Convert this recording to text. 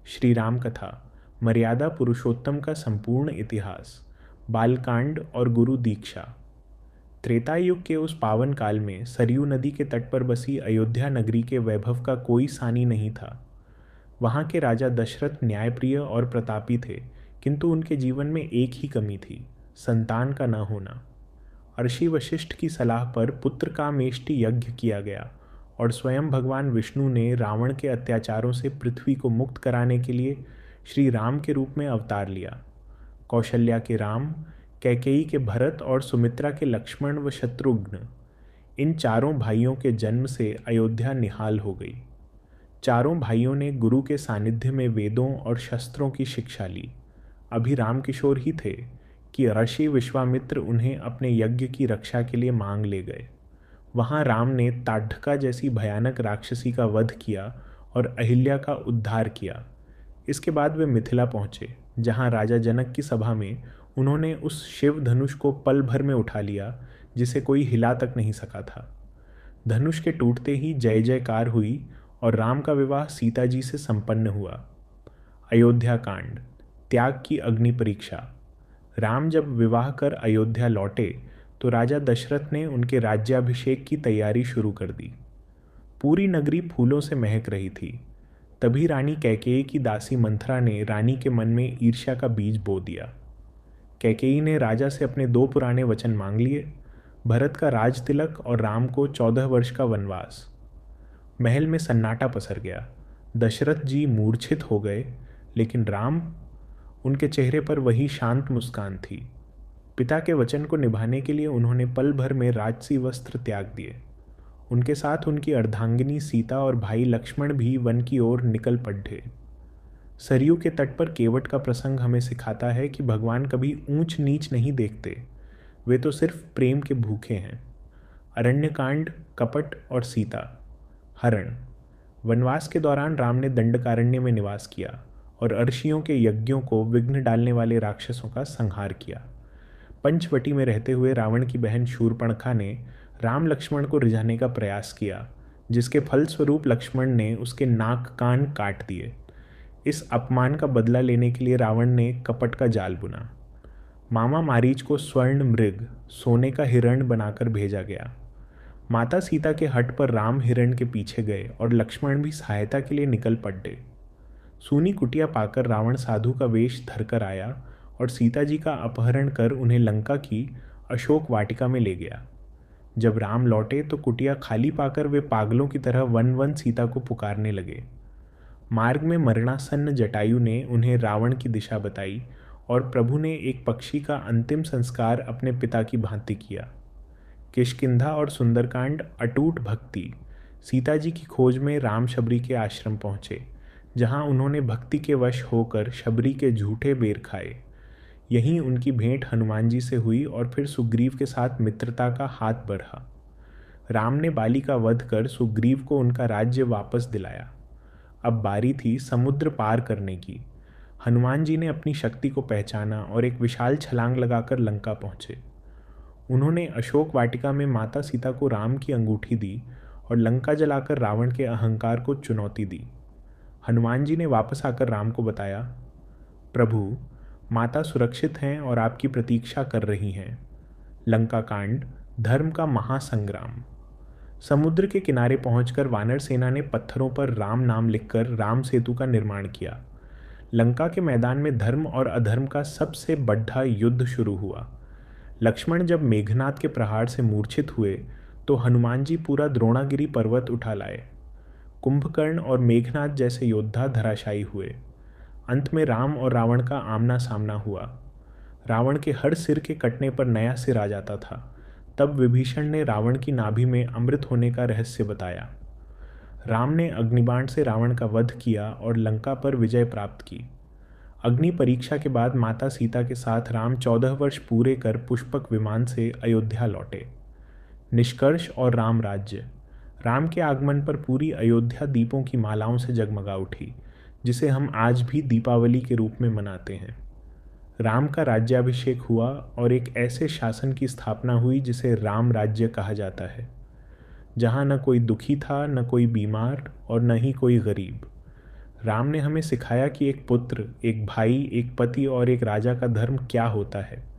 श्री राम कथा, मर्यादा पुरुषोत्तम का संपूर्ण इतिहास, बालकांड और गुरु दीक्षा। त्रेता युग के उस पावन काल में सरयू नदी के तट पर बसी अयोध्या नगरी के वैभव का कोई सानी नहीं था। वहाँ के राजा दशरथ न्यायप्रिय और प्रतापी थे, किंतु उनके जीवन में एक ही कमी थी, संतान का न होना। ऋषि वशिष्ठ की सलाह पर पुत्र का मेष्टि यज्ञ किया गया और स्वयं भगवान विष्णु ने रावण के अत्याचारों से पृथ्वी को मुक्त कराने के लिए श्री राम के रूप में अवतार लिया। कौशल्या के राम, कैकेयी के भरत और सुमित्रा के लक्ष्मण व शत्रुघ्न, इन चारों भाइयों के जन्म से अयोध्या निहाल हो गई। चारों भाइयों ने गुरु के सानिध्य में वेदों और शस्त्रों की शिक्षा ली। अभी रामकिशोर ही थे कि ऋषि विश्वामित्र उन्हें अपने यज्ञ की रक्षा के लिए मांग ले गए। वहाँ राम ने ताढ़का जैसी भयानक राक्षसी का वध किया और अहिल्या का उद्धार किया। इसके बाद वे मिथिला पहुँचे, जहाँ राजा जनक की सभा में उन्होंने उस शिव धनुष को पल भर में उठा लिया जिसे कोई हिला तक नहीं सका था। धनुष के टूटते ही जय जयकार हुई और राम का विवाह सीता जी से संपन्न हुआ। अयोध्या कांड, त्याग की अग्नि परीक्षा। राम जब विवाह कर अयोध्या लौटे तो राजा दशरथ ने उनके राज्याभिषेक की तैयारी शुरू कर दी। पूरी नगरी फूलों से महक रही थी। तभी रानी कैकेयी की दासी मंथरा ने रानी के मन में ईर्ष्या का बीज बो दिया। कैकेयी ने राजा से अपने 2 पुराने वचन मांग लिए, भरत का राज तिलक और राम को 14 वर्ष का वनवास। महल में सन्नाटा पसर गया। दशरथ जी मूर्छित हो गए, लेकिन राम, उनके चेहरे पर वही शांत मुस्कान थी। पिता के वचन को निभाने के लिए उन्होंने पल भर में राजसी वस्त्र त्याग दिए। उनके साथ उनकी अर्धांगिनी सीता और भाई लक्ष्मण भी वन की ओर निकल पड़े। सरयू के तट पर केवट का प्रसंग हमें सिखाता है कि भगवान कभी ऊंच नीच नहीं देखते, वे तो सिर्फ प्रेम के भूखे हैं। अरण्यकांड, कपट और सीता। हरण। वनवास के दौरान राम ने दंडकारण्य में निवास किया और अर्षियों के यज्ञों को विघ्न डालने वाले राक्षसों का संहार किया। पंचवटी में रहते हुए रावण की बहन शूर्पणखा ने राम लक्ष्मण को रिझाने का प्रयास किया, जिसके फलस्वरूप लक्ष्मण ने उसके नाक कान काट दिए। इस अपमान का बदला लेने के लिए रावण ने कपट का जाल बुना। मामा मारीच को स्वर्ण मृग, सोने का हिरण बनाकर भेजा गया। माता सीता के हट पर राम हिरण के पीछे गए और लक्ष्मण भी सहायता के लिए निकल पड़े। सूनी कुटिया पाकर रावण साधु का वेश धरकर आया और सीता जी का अपहरण कर उन्हें लंका की अशोक वाटिका में ले गया। जब राम लौटे तो कुटिया खाली पाकर वे पागलों की तरह वन वन सीता को पुकारने लगे। मार्ग में मरणासन्न जटायु ने उन्हें रावण की दिशा बताई और प्रभु ने एक पक्षी का अंतिम संस्कार अपने पिता की भांति किया। किष्किंधा और सुंदरकांड, अटूट भक्ति। सीता जी की खोज में राम शबरी के आश्रम पहुँचे, जहाँ उन्होंने भक्ति के वश होकर शबरी के झूठे बेर खाए। यहीं उनकी भेंट हनुमान जी से हुई और फिर सुग्रीव के साथ मित्रता का हाथ बढ़ा। राम ने बाली का वध कर सुग्रीव को उनका राज्य वापस दिलाया। अब बारी थी समुद्र पार करने की। हनुमान जी ने अपनी शक्ति को पहचाना और एक विशाल छलांग लगाकर लंका पहुँचे। उन्होंने अशोक वाटिका में माता सीता को राम की अंगूठी दी और लंका जलाकर रावण के अहंकार को चुनौती दी। हनुमान जी ने वापस आकर राम को बताया, प्रभु, माता सुरक्षित हैं और आपकी प्रतीक्षा कर रही हैं। लंका कांड, धर्म का महासंग्राम। समुद्र के किनारे पहुंचकर वानर सेना ने पत्थरों पर राम नाम लिखकर राम सेतु का निर्माण किया। लंका के मैदान में धर्म और अधर्म का सबसे बड़ा युद्ध शुरू हुआ। लक्ष्मण जब मेघनाद के प्रहार से मूर्छित हुए तो हनुमान जी पूरा द्रोणागिरी पर्वत उठा लाए। कुंभकर्ण और मेघनाद जैसे योद्धा धराशायी हुए। अंत में राम और रावण का आमना सामना हुआ। रावण के हर सिर के कटने पर नया सिर आ जाता था। तब विभीषण ने रावण की नाभि में अमृत होने का रहस्य बताया। राम ने अग्निबाण से रावण का वध किया और लंका पर विजय प्राप्त की। अग्नि परीक्षा के बाद माता सीता के साथ राम 14 वर्ष पूरे कर पुष्पक विमान से अयोध्या लौटे। निष्कर्ष और राम राज्य। राम के आगमन पर पूरी अयोध्या दीपों की मालाओं से जगमगा उठी, जिसे हम आज भी दीपावली के रूप में मनाते हैं। राम का राज्याभिषेक हुआ और एक ऐसे शासन की स्थापना हुई जिसे राम राज्य कहा जाता है, जहाँ न कोई दुखी था, न कोई बीमार और न ही कोई गरीब। राम ने हमें सिखाया कि एक पुत्र, एक भाई, एक पति और एक राजा का धर्म क्या होता है।